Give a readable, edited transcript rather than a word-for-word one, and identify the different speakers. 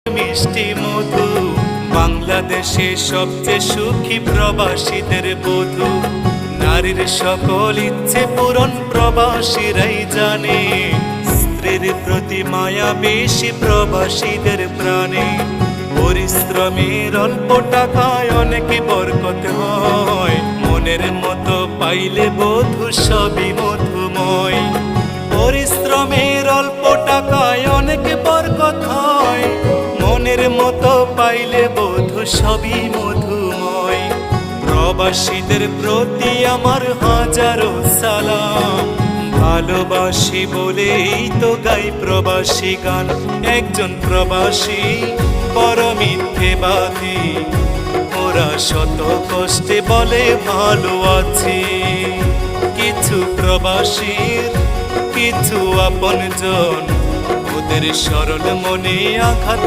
Speaker 1: মিষ্টি মধু বাংলাদেশে সবচেয়ে সুখী প্রবাসীদের বধূ। নারীর সকল ইচ্ছে পূরণ প্রবাসীরাই জানে, স্ত্রীর প্রতি মায়া বেশি প্রবাসীদের প্রাণে। পরিশ্রমের অল্প টাকায় অনেক বরকত হয়, মনের মতো পাইলে বধূ সবই মধুময়। পরিশ্রমের অল্প টাকায় অনেক বরকত হয়, মনের মতো পাইলে বধূ সবই মধুময়। প্রবাসীদের প্রতি আমার হাজারো সালাম, ভালোবাসি বলেই তো গাই প্রবাসী গান। একজন প্রবাসী বড় মিথ্যেবাদী, ওরা শত কষ্টে বলে ভালো আছি। কিছু প্রবাসীর কিছু আপনজন, ওদের সরল মনে আঘাত